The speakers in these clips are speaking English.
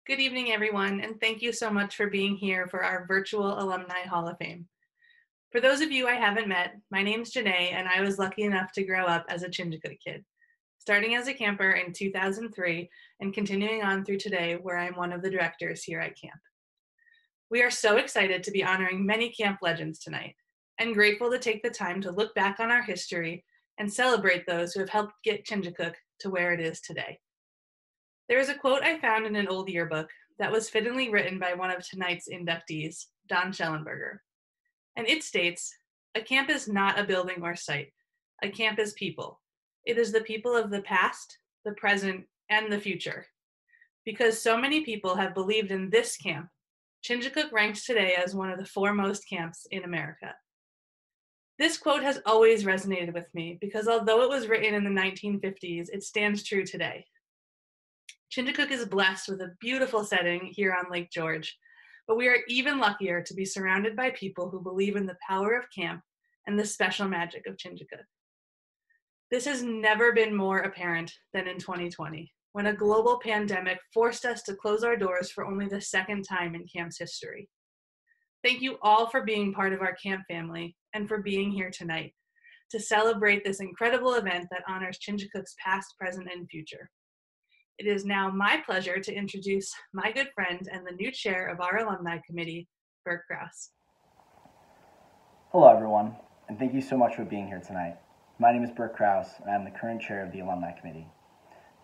Good evening, everyone, and thank you so much for being here for our virtual Alumni Hall of Fame. For those of you I haven't met, my name's Janae, and I was lucky enough to grow up as a Chingachgook kid, starting as a camper in 2003 and continuing on through today, where I'm one of the directors here at camp. We are so excited to be honoring many camp legends tonight, and grateful to take the time to look back on our history and celebrate those who have helped get Chingachgook to where it is today. There is a quote I found in an old yearbook that was fittingly written by one of tonight's inductees, Don Schellenberger. And it states, "A camp is not a building or site. A camp is people. It is the people of the past, the present, and the future. Because so many people have believed in this camp, Chingachgook ranks today as one of the foremost camps in America." This quote has always resonated with me because although it was written in the 1950s, it stands true today. Chingachgook is blessed with a beautiful setting here on Lake George, but we are even luckier to be surrounded by people who believe in the power of camp and the special magic of Chingachgook. This has never been more apparent than in 2020, when a global pandemic forced us to close our doors for only the second time in camp's history. Thank you all for being part of our camp family and for being here tonight to celebrate this incredible event that honors Chingachgook's past, present, and future. It is now my pleasure to introduce my good friend and the new chair of our alumni committee, Bert Krause. Hello everyone, and thank you so much for being here tonight. My name is Bert Krause, and I am the current chair of the alumni committee.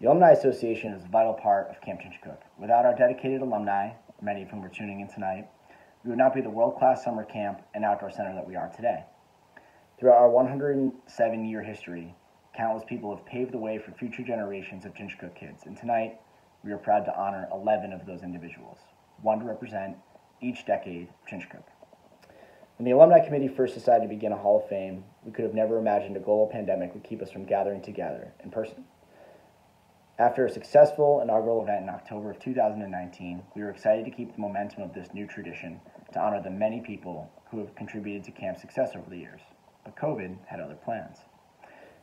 The Alumni Association is a vital part of Camp Chingachgook. Without our dedicated alumni, many of whom are tuning in tonight, we would not be the world-class summer camp and outdoor center that we are today. Throughout our 107-year history, countless people have paved the way for future generations of Chingachgook kids, and tonight we are proud to honor 11 of those individuals, one to represent each decade of Chingachgook. When the Alumni Committee first decided to begin a Hall of Fame, we could have never imagined a global pandemic would keep us from gathering together in person. After a successful inaugural event in October of 2019, we were excited to keep the momentum of this new tradition to honor the many people who have contributed to camp's success over the years, but COVID had other plans.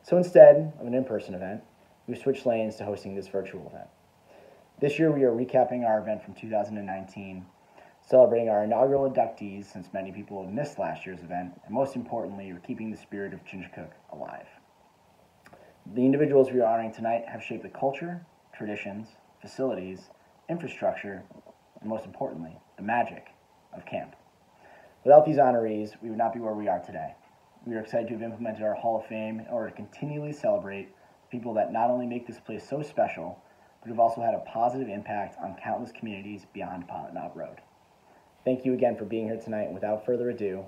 So instead of an in-person event, we've switched lanes to hosting this virtual event. This year we are recapping our event from 2019, celebrating our inaugural inductees since many people have missed last year's event, and most importantly, we're keeping the spirit of Chingachgook alive. The individuals we are honoring tonight have shaped the culture, traditions, facilities, infrastructure, and most importantly, the magic of camp. Without these honorees, we would not be where we are today. We are excited to have implemented our Hall of Fame in order to continually celebrate people that not only make this place so special, but have also had a positive impact on countless communities beyond Pilot Knob Road. Thank you again for being here tonight, and without further ado,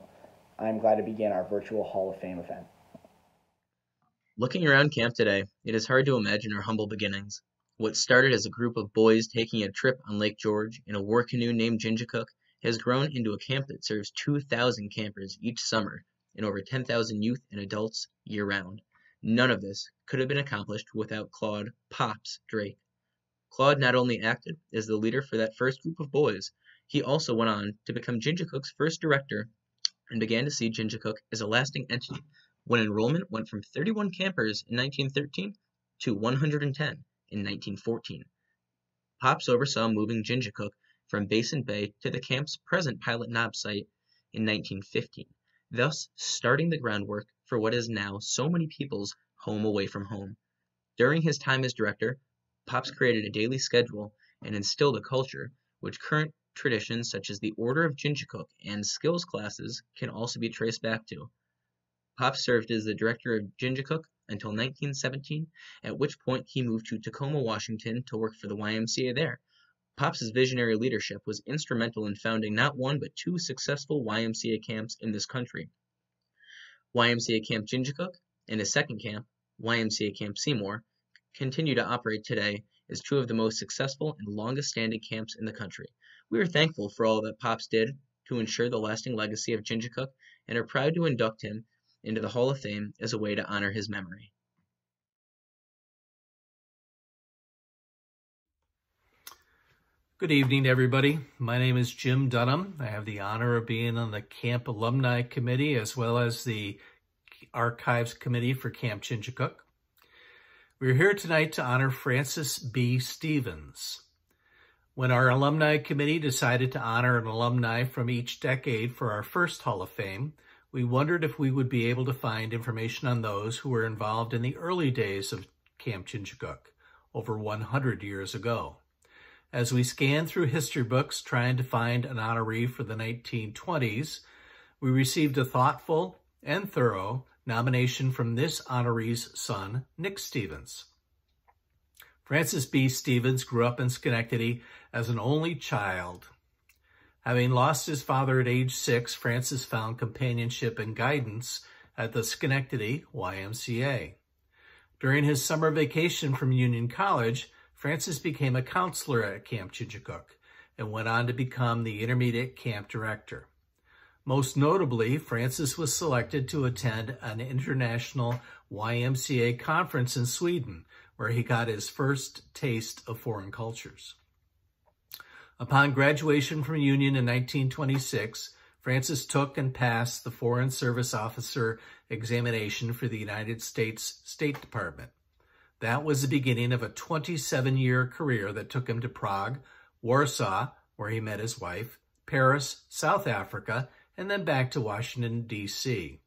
I am glad to begin our virtual Hall of Fame event. Looking around camp today, it is hard to imagine our humble beginnings. What started as a group of boys taking a trip on Lake George in a war canoe named Chingachgook has grown into a camp that serves 2,000 campers each summer and over 10,000 youth and adults year-round. None of this could have been accomplished without Claude "Pops" Drake. Claude not only acted as the leader for that first group of boys, he also went on to become Chingachgook's first director and began to see Chingachgook as a lasting entity when enrollment went from 31 campers in 1913 to 110 in 1914. Pops oversaw moving Chingachgook from Basin Bay to the camp's present Pilot Knob site in 1915. Thus starting the groundwork for what is now so many people's home away from home. During his time as director, Pops created a daily schedule and instilled a culture which current traditions such as the Order of Chingachgook and skills classes can also be traced back to. Pops served as the director of Chingachgook until 1917, at which point he moved to Tacoma, Washington to work for the YMCA there. Pops' visionary leadership was instrumental in founding not one but two successful YMCA camps in this country. YMCA Camp Chingachgook and his second camp, YMCA Camp Seymour, continue to operate today as two of the most successful and longest-standing camps in the country. We are thankful for all that Pops did to ensure the lasting legacy of Chingachgook and are proud to induct him into the Hall of Fame as a way to honor his memory. Good evening, everybody. My name is Jim Dunham. I have the honor of being on the Camp Alumni Committee as well as the Archives Committee for Camp When our alumni committee decided to honor an alumni from each decade for our first Hall of Fame, we wondered if we would be able to find information on those who were involved in the early days of Camp Chingachgook, over 100 years ago. As we scanned through history books trying to find an honoree for the 1920s, we received a thoughtful and thorough nomination from this honoree's son, Nick Stevens. Francis B. Stevens grew up in Schenectady as an only child. Having lost his father at age 6, Francis found companionship and guidance at the Schenectady YMCA. During his summer vacation from Union College, Francis became a counselor at Camp Chingachgook and went on to become the intermediate camp director. Most notably, Francis was selected to attend an international YMCA conference in Sweden, where he got his first taste of foreign cultures. Upon graduation from Union in 1926, Francis took and passed the Foreign Service Officer examination for the United States State Department. That was the beginning of a 27-year career that took him to Prague, Warsaw, where he met his wife, Paris, South Africa, and then back to Washington, D.C.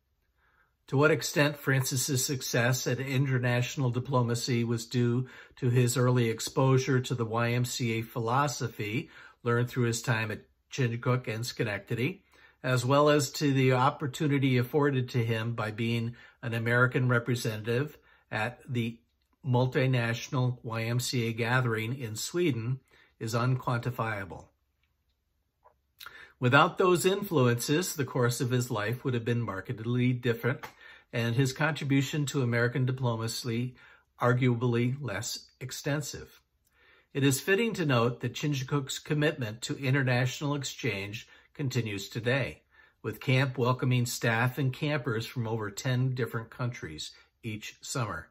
To what extent Francis's success at international diplomacy was due to his early exposure to the YMCA philosophy learned through his time at Chingachgook and Schenectady, as well as to the opportunity afforded to him by being an American representative at the multinational YMCA gathering in Sweden, is unquantifiable. Without those influences, the course of his life would have been markedly different, and his contribution to American diplomacy arguably less extensive. It is fitting to note that Chingachgook's commitment to international exchange continues today, with camp welcoming staff and campers from over 10 different countries each summer.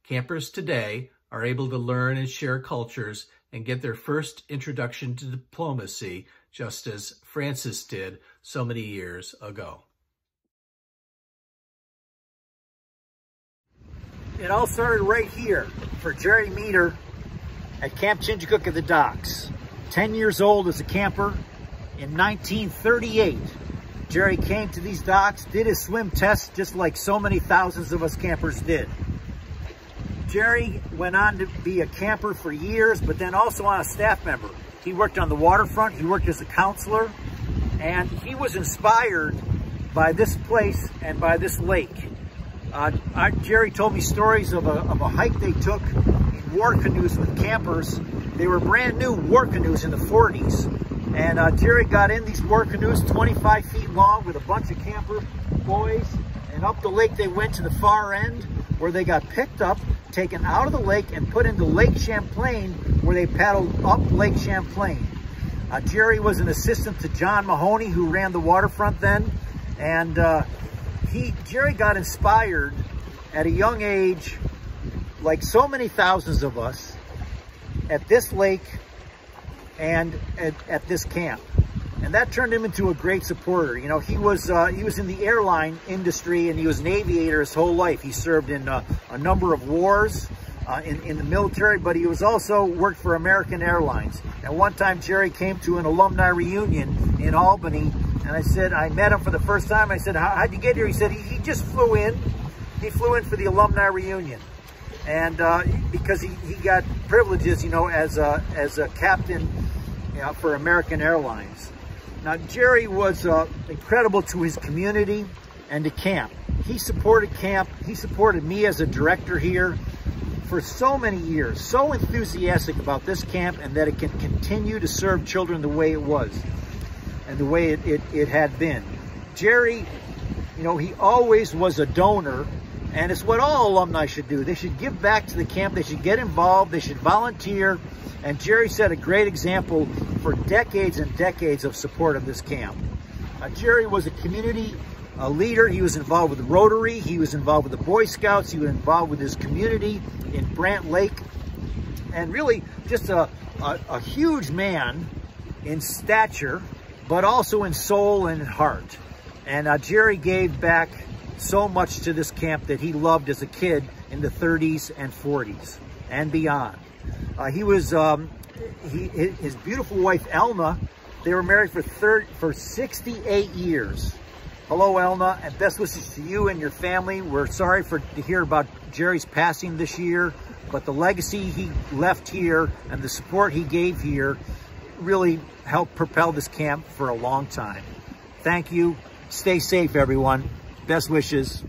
Campers today are able to learn and share cultures and get their first introduction to diplomacy, just as Francis did so many years ago. It all started right here for Jerry Meter at Camp Chingachgook at the docks. 10 years old as a camper. In 1938, Jerry came to these docks, did his swim test just like so many thousands of us campers did. Jerry went on to be a camper for years, but then also on a staff member. He worked on the waterfront, he worked as a counselor, and he was inspired by this place and by this lake. Jerry told me stories of a hike they took in war canoes with campers. They were brand new war canoes in the 40s. And Jerry got in these war canoes 25 feet long with a bunch of camper boys. And up the lake they went to the far end where they got picked up, taken out of the lake and put into Lake Champlain, where they paddled up Lake Champlain. Jerry was an assistant to John Mahoney, who ran the waterfront then. And Jerry got inspired at a young age, like so many thousands of us, at this lake and at this camp. And that turned him into a great supporter. You know, he was in the airline industry, and he was an aviator his whole life. He served in a number of wars in the military, but he was also worked for American Airlines. And one time Jerry came to an alumni reunion in Albany, and I met him for the first time. I said, how'd you get here? He said, he just flew in. He flew in for the alumni reunion. And because he got privileges, you know, as a captain, you know, for American Airlines. Now, Jerry was incredible to his community and to camp. He supported camp. He supported me as a director here for so many years, so enthusiastic about this camp and that it can continue to serve children the way it was and the way it had been. Jerry, you know, he always was a donor, and it's what all alumni should do. They should give back to the camp. They should get involved. They should volunteer. And Jerry set a great example for decades and decades of support of this camp. Jerry was a community leader. He was involved with the Rotary. He was involved with the Boy Scouts. He was involved with his community in Brant Lake. And really just a huge man in stature, but also in soul and in heart. And Jerry gave back so much to this camp that he loved as a kid in the 30s and 40s and beyond. He was his beautiful wife, Elna, they were married for 68 years. Hello, Elna, and best wishes to you and your family. We're sorry to hear about Jerry's passing this year, but the legacy he left here and the support he gave here really helped propel this camp for a long time. Thank you. Stay safe, everyone. Best wishes.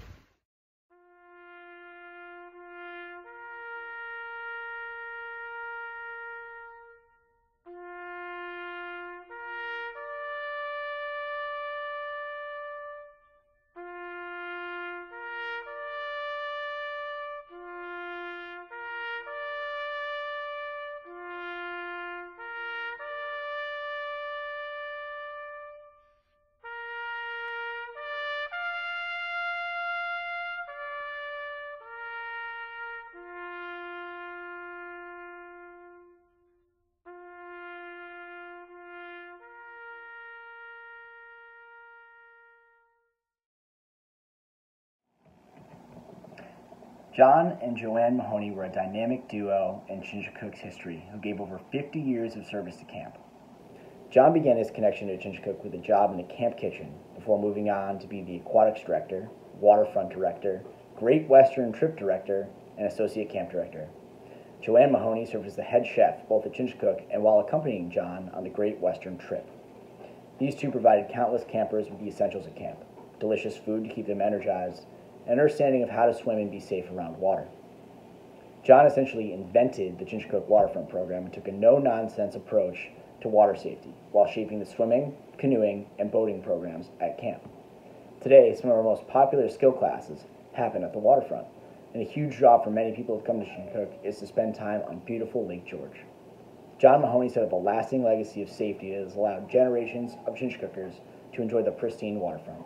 John and Joanne Mahoney were a dynamic duo in Chingachgook's history who gave over 50 years of service to camp. John began his connection to Chingachgook with a job in the camp kitchen before moving on to be the aquatics director, waterfront director, Great Western trip director, and associate camp director. Joanne Mahoney served as the head chef both at Chingachgook and while accompanying John on the Great Western trip. These two provided countless campers with the essentials of camp, delicious food to keep them energized, and understanding of how to swim and be safe around water. John essentially invented the Chingachgook waterfront program and took a no-nonsense approach to water safety while shaping the swimming, canoeing, and boating programs at camp. Today, some of our most popular skill classes happen at the waterfront, and a huge draw for many people who come to Chingachgook is to spend time on beautiful Lake George. John Mahoney set up a lasting legacy of safety that has allowed generations of Chingachgookers to enjoy the pristine waterfront.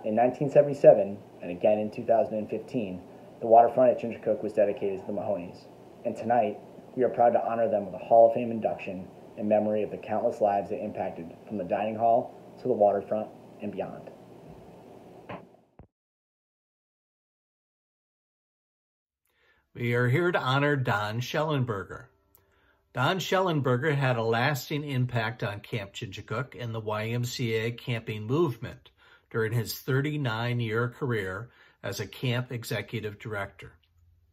In 1977, and again in 2015, the waterfront at Chingachgook was dedicated to the Mahonies. And tonight, we are proud to honor them with a Hall of Fame induction in memory of the countless lives they impacted from the dining hall to the waterfront and beyond. We are here to honor Don Schellenberger. Don Schellenberger had a lasting impact on Camp Chingachgook and the YMCA camping movement during his 39-year career as a camp executive director.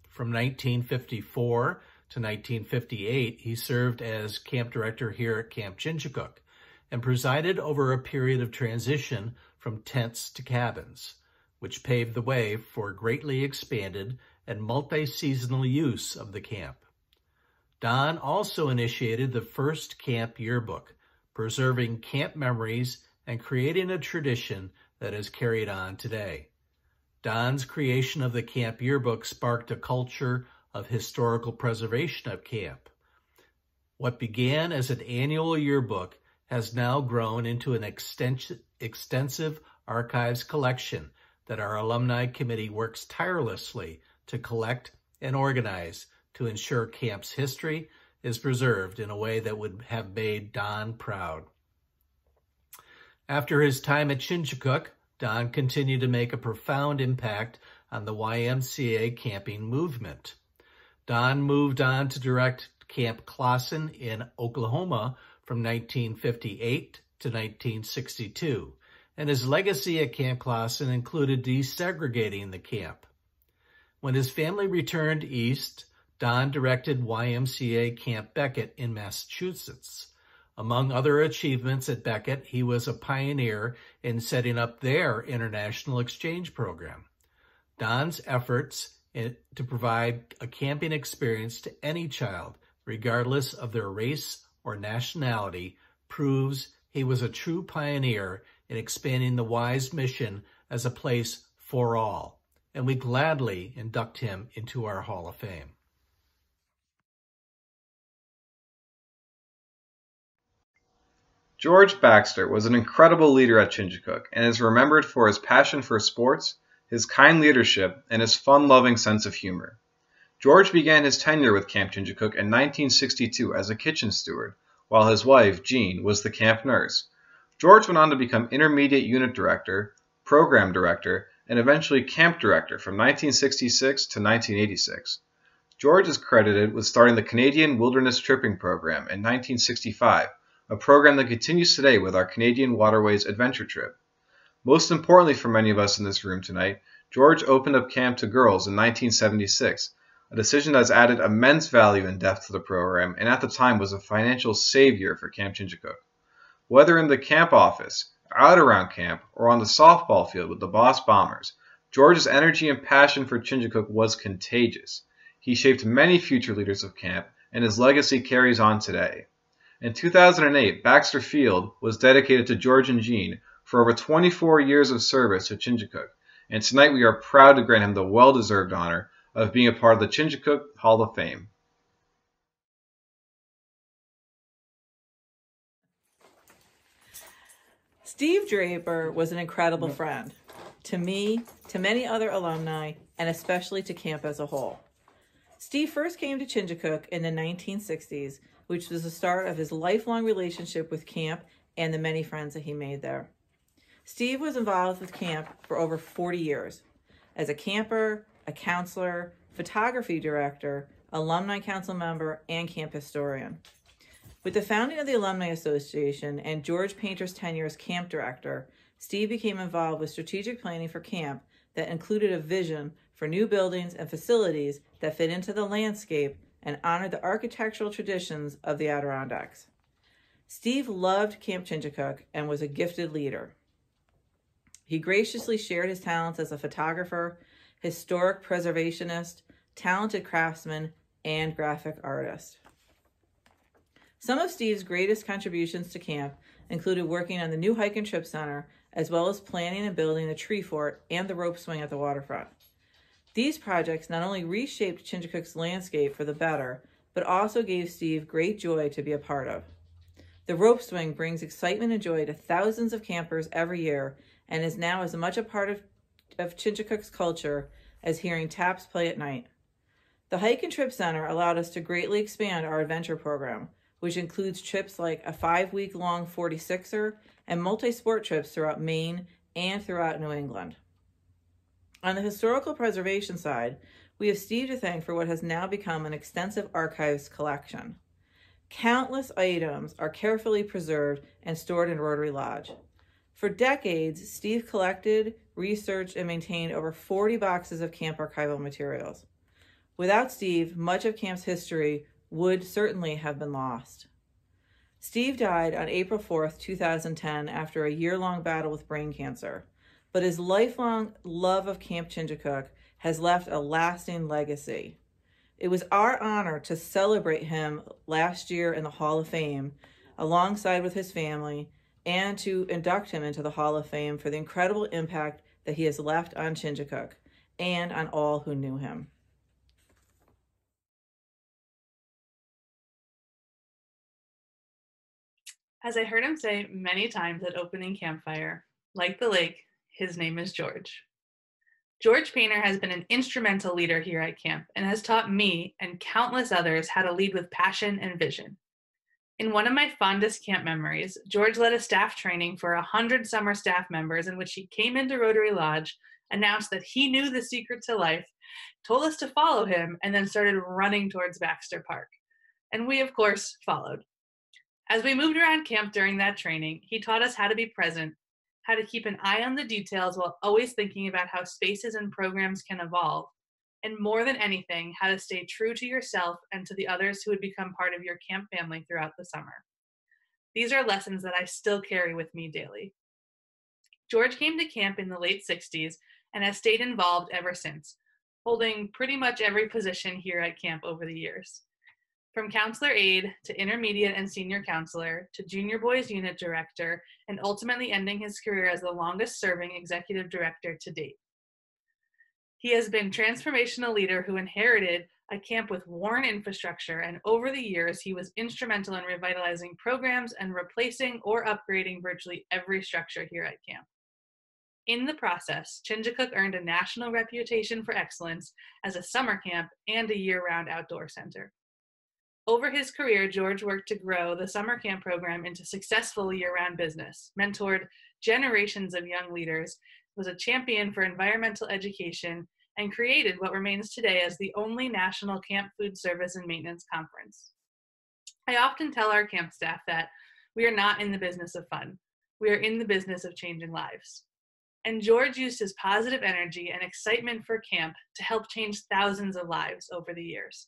From 1954 to 1958, he served as camp director here at Camp Chingachgook and presided over a period of transition from tents to cabins, which paved the way for greatly expanded and multi-seasonal use of the camp. Don also initiated the first camp yearbook, preserving camp memories and creating a tradition that is carried on today. Don's creation of the camp yearbook sparked a culture of historical preservation of camp. What began as an annual yearbook has now grown into an extensive archives collection that our alumni committee works tirelessly to collect and organize to ensure camp's history is preserved in a way that would have made Don proud. After his time at Chingachgook, Don continued to make a profound impact on the YMCA camping movement. Don moved on to direct Camp Clausen in Oklahoma from 1958 to 1962, and his legacy at Camp Clausen included desegregating the camp. When his family returned east, Don directed YMCA Camp Beckett in Massachusetts. Among other achievements at Beckett, he was a pioneer in setting up their international exchange program. Don's efforts to provide a camping experience to any child, regardless of their race or nationality, proves he was a true pioneer in expanding the Y's mission as a place for all, and we gladly induct him into our Hall of Fame. George Baxter was an incredible leader at Chingachgook and is remembered for his passion for sports, his kind leadership, and his fun-loving sense of humor. George began his tenure with Camp Chingachgook in 1962 as a kitchen steward, while his wife, Jean, was the camp nurse. George went on to become intermediate unit director, program director, and eventually camp director from 1966 to 1986. George is credited with starting the Canadian Wilderness Tripping Program in 1965, a program that continues today with our Canadian Waterways Adventure Trip. Most importantly for many of us in this room tonight, George opened up camp to girls in 1976, a decision that has added immense value and depth to the program and at the time was a financial savior for Camp Chingachgook. Whether in the camp office, out around camp, or on the softball field with the Boss Bombers, George's energy and passion for Chingachgook was contagious. He shaped many future leaders of camp, and his legacy carries on today. In 2008, Baxter Field was dedicated to George and Jean for over 24 years of service to Chingachgook, and tonight we are proud to grant him the well-deserved honor of being a part of the Chingachgook Hall of Fame. Steve Draper was an incredible friend to me, to many other alumni, and especially to camp as a whole. Steve first came to Chingachgook in the 1960s, which was the start of his lifelong relationship with camp and the many friends that he made there. Steve was involved with camp for over 40 years as a camper, a counselor, photography director, alumni council member, and camp historian. With the founding of the Alumni Association and George Painter's tenure as camp director, Steve became involved with strategic planning for camp that included a vision for new buildings and facilities that fit into the landscape and honored the architectural traditions of the Adirondacks. Steve loved Camp Chingachgook and was a gifted leader. He graciously shared his talents as a photographer, historic preservationist, talented craftsman, and graphic artist. Some of Steve's greatest contributions to camp included working on the new Hike and Trip Center, as well as planning and building the tree fort and the rope swing at the waterfront. These projects not only reshaped Chingachgook's landscape for the better, but also gave Steve great joy to be a part of. The rope swing brings excitement and joy to thousands of campers every year and is now as much a part of Chingachgook's culture as hearing taps play at night. The Hike and Trip Center allowed us to greatly expand our adventure program, which includes trips like a 5-week-long 46er and multi-sport trips throughout Maine and throughout New England. On the historical preservation side, we have Steve to thank for what has now become an extensive archives collection. Countless items are carefully preserved and stored in Rotary Lodge. For decades, Steve collected, researched, and maintained over 40 boxes of camp archival materials. Without Steve, much of camp's history would certainly have been lost. Steve died on April 4th, 2010, after a year-long battle with brain cancer, but his lifelong love of Camp Chingachgook has left a lasting legacy. It was our honor to celebrate him last year in the Hall of Fame, alongside with his family, and to induct him into the Hall of Fame for the incredible impact that he has left on Chingachgook and on all who knew him. As I heard him say many times at opening campfire, like the lake, his name is George. George Painter has been an instrumental leader here at camp and has taught me and countless others how to lead with passion and vision. In one of my fondest camp memories, George led a staff training for 100 summer staff members in which he came into Rotary Lodge, announced that he knew the secret to life, told us to follow him, and then started running towards Baxter Park. And we, of course, followed. As we moved around camp during that training, he taught us how to be present, how to keep an eye on the details while always thinking about how spaces and programs can evolve, and more than anything, how to stay true to yourself and to the others who would become part of your camp family throughout the summer. These are lessons that I still carry with me daily. George came to camp in the late 60s and has stayed involved ever since, holding pretty much every position here at camp over the years. From counselor aide to intermediate and senior counselor to junior boys unit director, and ultimately ending his career as the longest serving executive director to date. He has been a transformational leader who inherited a camp with worn infrastructure, and over the years, he was instrumental in revitalizing programs and replacing or upgrading virtually every structure here at camp. In the process, Chingachgook earned a national reputation for excellence as a summer camp and a year-round outdoor center. Over his career, George worked to grow the summer camp program into successful year-round business, mentored generations of young leaders, was a champion for environmental education, and created what remains today as the only national camp food service and maintenance conference. I often tell our camp staff that we are not in the business of fun. We are in the business of changing lives. And George used his positive energy and excitement for camp to help change thousands of lives over the years.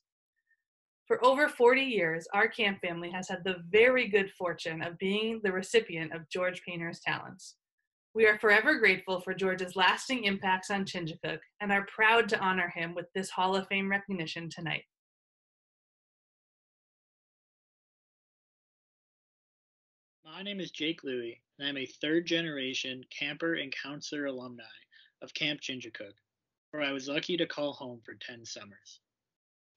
For over 40 years, our camp family has had the very good fortune of being the recipient of George Painter's talents. We are forever grateful for George's lasting impacts on Chingachgook and are proud to honor him with this Hall of Fame recognition tonight. My name is Jake Louie, and I'm a third-generation camper and counselor alumni of Camp Chingachgook, where I was lucky to call home for 10 summers.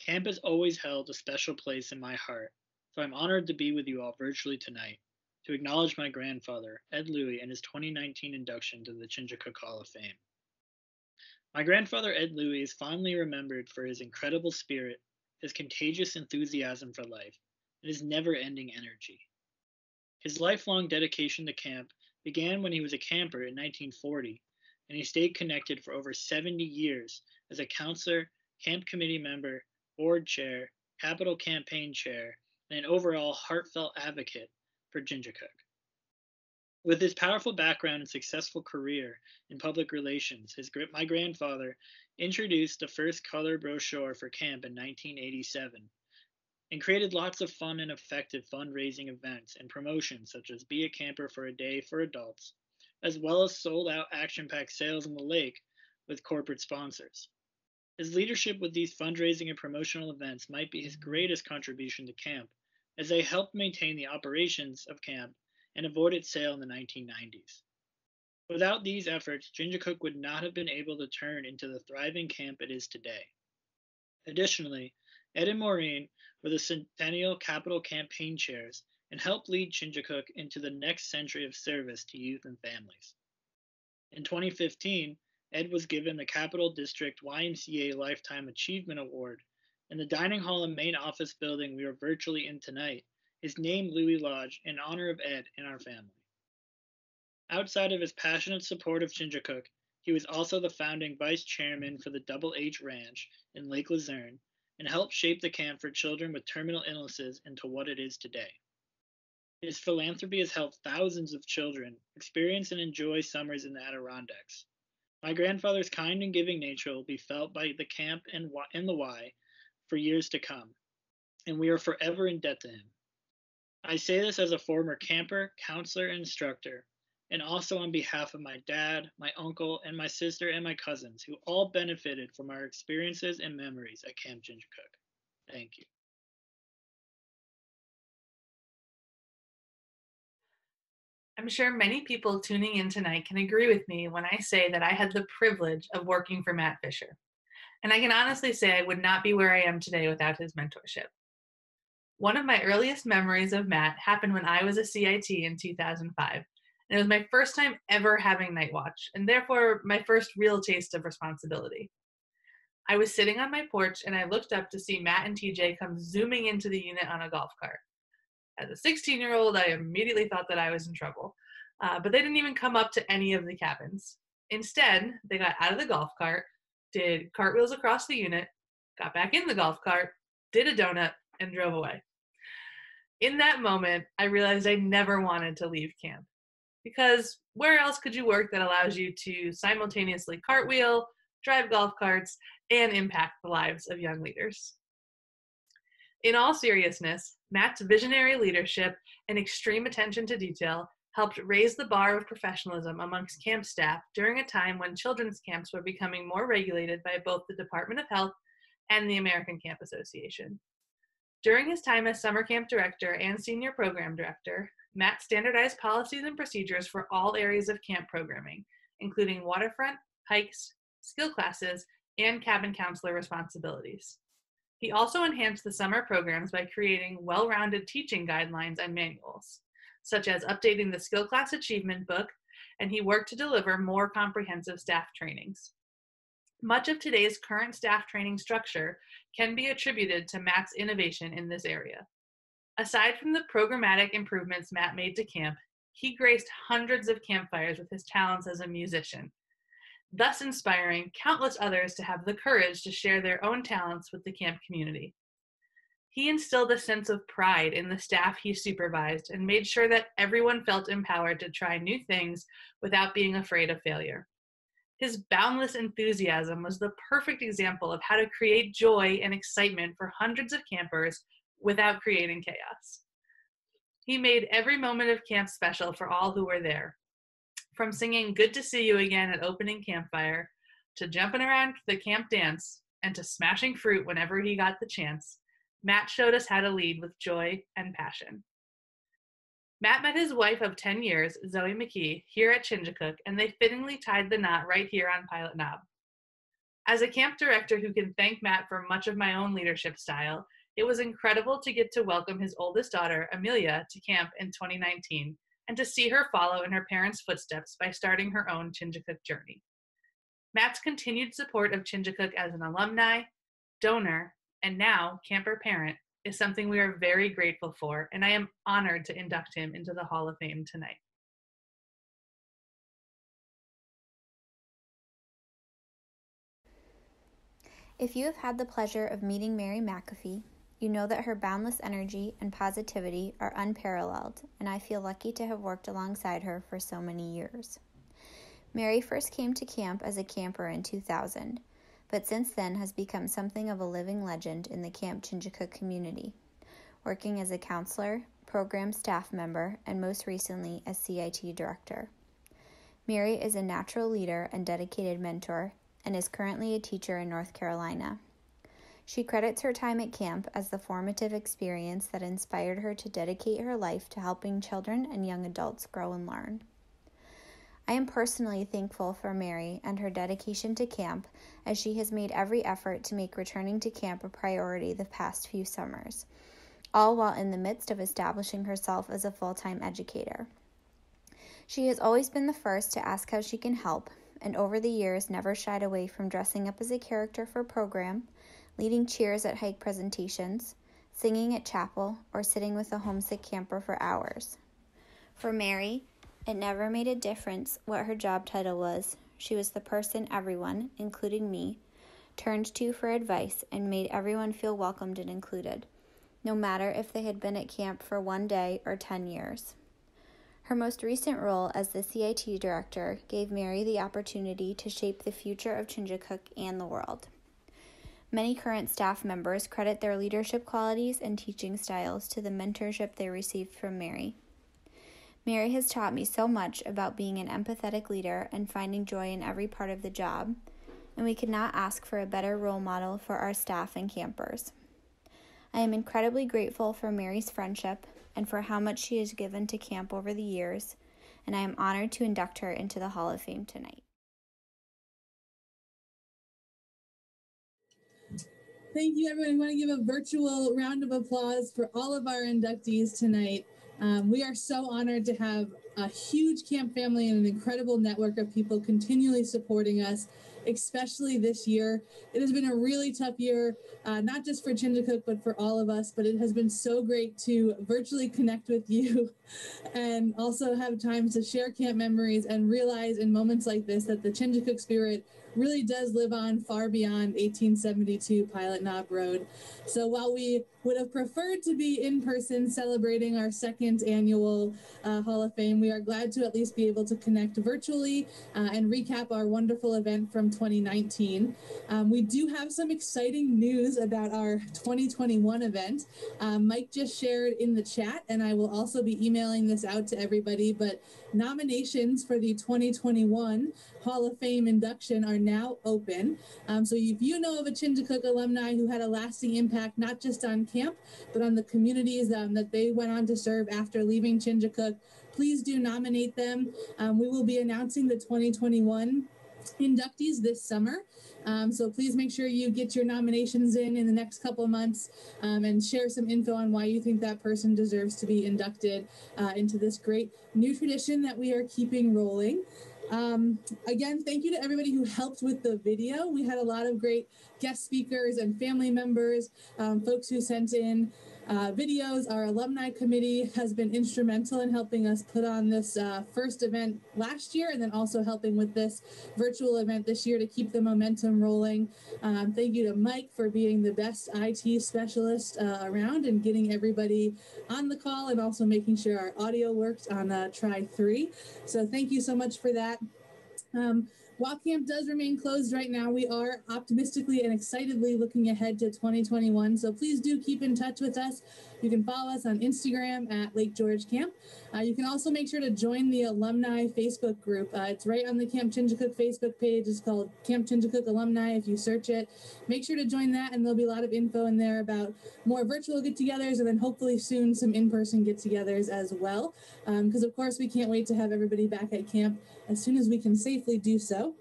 Camp has always held a special place in my heart, so I'm honored to be with you all virtually tonight to acknowledge my grandfather, Ed Louie, and his 2019 induction to the Chingachgook Hall of Fame. My grandfather, Ed Louie, is fondly remembered for his incredible spirit, his contagious enthusiasm for life, and his never-ending energy. His lifelong dedication to camp began when he was a camper in 1940, and he stayed connected for over 70 years as a counselor, camp committee member, board chair, capital campaign chair, and an overall heartfelt advocate for Chingachgook. With his powerful background and successful career in public relations, my grandfather introduced the first color brochure for camp in 1987 and created lots of fun and effective fundraising events and promotions such as Be a Camper for a Day for adults, as well as sold-out action-packed sales on the lake with corporate sponsors. His leadership with these fundraising and promotional events might be his greatest contribution to camp, as they helped maintain the operations of camp and avoid its sale in the 1990s. Without these efforts, Chingachgook would not have been able to turn into the thriving camp it is today. Additionally, Ed and Maureen were the Centennial Capital Campaign chairs and helped lead Chingachgook into the next century of service to youth and families. In 2015, Ed was given the Capital District YMCA Lifetime Achievement Award, and the dining hall and main office building we are virtually in tonight is named Louie Lodge in honor of Ed and our family. Outside of his passionate support of Chingachgook, he was also the founding vice chairman for the Double H Ranch in Lake Luzerne and helped shape the camp for children with terminal illnesses into what it is today. His philanthropy has helped thousands of children experience and enjoy summers in the Adirondacks. My grandfather's kind and giving nature will be felt by the camp and the Y for years to come, and we are forever in debt to him. I say this as a former camper, counselor, and instructor, and also on behalf of my dad, my uncle, and my sister and my cousins, who all benefited from our experiences and memories at Camp Chingachgook. Thank you. I'm sure many people tuning in tonight can agree with me when I say that I had the privilege of working for Matt Fisher. And I can honestly say I would not be where I am today without his mentorship. One of my earliest memories of Matt happened when I was a CIT in 2005. And it was my first time ever having night watch, and therefore my first real taste of responsibility. I was sitting on my porch and I looked up to see Matt and TJ come zooming into the unit on a golf cart. As a 16-year-old, I immediately thought that I was in trouble. But they didn't even come up to any of the cabins. Instead, they got out of the golf cart, did cartwheels across the unit, got back in the golf cart, did a donut, and drove away. In that moment, I realized I never wanted to leave camp. Because where else could you work that allows you to simultaneously cartwheel, drive golf carts, and impact the lives of young leaders? In all seriousness, Matt's visionary leadership and extreme attention to detail helped raise the bar of professionalism amongst camp staff during a time when children's camps were becoming more regulated by both the Department of Health and the American Camp Association. During his time as summer camp director and senior program director, Matt standardized policies and procedures for all areas of camp programming, including waterfront, hikes, skill classes, and cabin counselor responsibilities. He also enhanced the summer programs by creating well-rounded teaching guidelines and manuals, such as updating the skill class achievement book, and he worked to deliver more comprehensive staff trainings. Much of today's current staff training structure can be attributed to Matt's innovation in this area. Aside from the programmatic improvements Matt made to camp, he graced hundreds of campfires with his talents as a musician. thus inspiring countless others to have the courage to share their own talents with the camp community. He instilled a sense of pride in the staff he supervised and made sure that everyone felt empowered to try new things without being afraid of failure. His boundless enthusiasm was the perfect example of how to create joy and excitement for hundreds of campers without creating chaos. He made every moment of camp special for all who were there. From singing "Good to See You Again" at opening campfire, to jumping around the camp dance, and to smashing fruit whenever he got the chance, Matt showed us how to lead with joy and passion. Matt met his wife of 10 years, Zoe McKee, here at Chingachgook, and they fittingly tied the knot right here on Pilot Knob. As a camp director who can thank Matt for much of my own leadership style, it was incredible to get to welcome his oldest daughter, Amelia, to camp in 2019, and to see her follow in her parents' footsteps by starting her own Chingachgook journey. Matt's continued support of Chingachgook as an alumni, donor, and now camper parent is something we are very grateful for, and I am honored to induct him into the Hall of Fame tonight. If you have had the pleasure of meeting Mary McAfee, you know that her boundless energy and positivity are unparalleled, and I feel lucky to have worked alongside her for so many years. Mary first came to camp as a camper in 2000, but since then has become something of a living legend in the Camp Chingachgook community, working as a counselor, program staff member, and most recently as CIT director. Mary is a natural leader and dedicated mentor, and is currently a teacher in North Carolina. She credits her time at camp as the formative experience that inspired her to dedicate her life to helping children and young adults grow and learn. I am personally thankful for Mary and her dedication to camp, as she has made every effort to make returning to camp a priority the past few summers, all while in the midst of establishing herself as a full-time educator. She has always been the first to ask how she can help, and over the years never shied away from dressing up as a character for program, leading cheers at hike presentations, singing at chapel, or sitting with a homesick camper for hours. For Mary, it never made a difference what her job title was. She was the person everyone, including me, turned to for advice and made everyone feel welcomed and included, no matter if they had been at camp for 1 day or 10 years. Her most recent role as the CIT director gave Mary the opportunity to shape the future of Chingachgook and the world. Many current staff members credit their leadership qualities and teaching styles to the mentorship they received from Mary. Mary has taught me so much about being an empathetic leader and finding joy in every part of the job, and we could not ask for a better role model for our staff and campers. I am incredibly grateful for Mary's friendship and for how much she has given to camp over the years, and I am honored to induct her into the Hall of Fame tonight. Thank you, everyone. I want to give a virtual round of applause for all of our inductees tonight. We are so honored to have a huge camp family and an incredible network of people continually supporting us, especially this year. It has been a really tough year, not just for Chingachgook, but for all of us, but it has been so great to virtually connect with you and also have times to share camp memories and realize in moments like this that the Chingachgook spirit really does live on far beyond 1872 Pilot Knob Road. So while we would have preferred to be in person celebrating our second annual Hall of Fame, we are glad to at least be able to connect virtually and recap our wonderful event from 2019. We do have some exciting news about our 2021 event. Mike just shared in the chat, and I will also be emailing this out to everybody, but nominations for the 2021 Hall of Fame induction are now open. So if you know of a Chingachgook alumni who had a lasting impact, not just on camp, but on the communities that they went on to serve after leaving Chingachgook, please do nominate them. We will be announcing the 2021 inductees this summer. So please make sure you get your nominations in the next couple of months and share some info on why you think that person deserves to be inducted into this great new tradition that we are keeping rolling. Again, thank you to everybody who helped with the video. We had a lot of great guest speakers and family members, folks who sent in videos. Our alumni committee has been instrumental in helping us put on this first event last year, and then also helping with this virtual event this year to keep the momentum rolling. Thank you to Mike for being the best IT specialist around and getting everybody on the call, and also making sure our audio worked on try 3. So thank you so much for that. While camp does remain closed right now, we are optimistically and excitedly looking ahead to 2021. So please do keep in touch with us. You can follow us on Instagram at Lake George Camp. You can also make sure to join the alumni Facebook group. It's right on the Camp Chingachgook Facebook page. It's called Camp Chingachgook Alumni. If you search it, make sure to join that, and there'll be a lot of info in there about more virtual get-togethers, and then hopefully soon some in-person get-togethers as well. Because of course we can't wait to have everybody back at camp as soon as we can safely do so.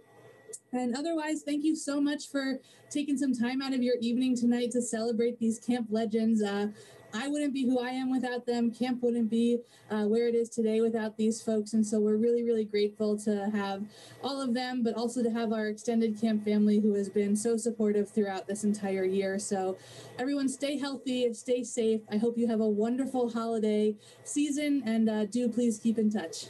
And otherwise, thank you so much for taking some time out of your evening tonight to celebrate these camp legends. I wouldn't be who I am without them. Camp wouldn't be where it is today without these folks. And so we're really, really grateful to have all of them, but also to have our extended camp family who has been so supportive throughout this entire year. So everyone stay healthy, stay safe. I hope you have a wonderful holiday season, and do please keep in touch.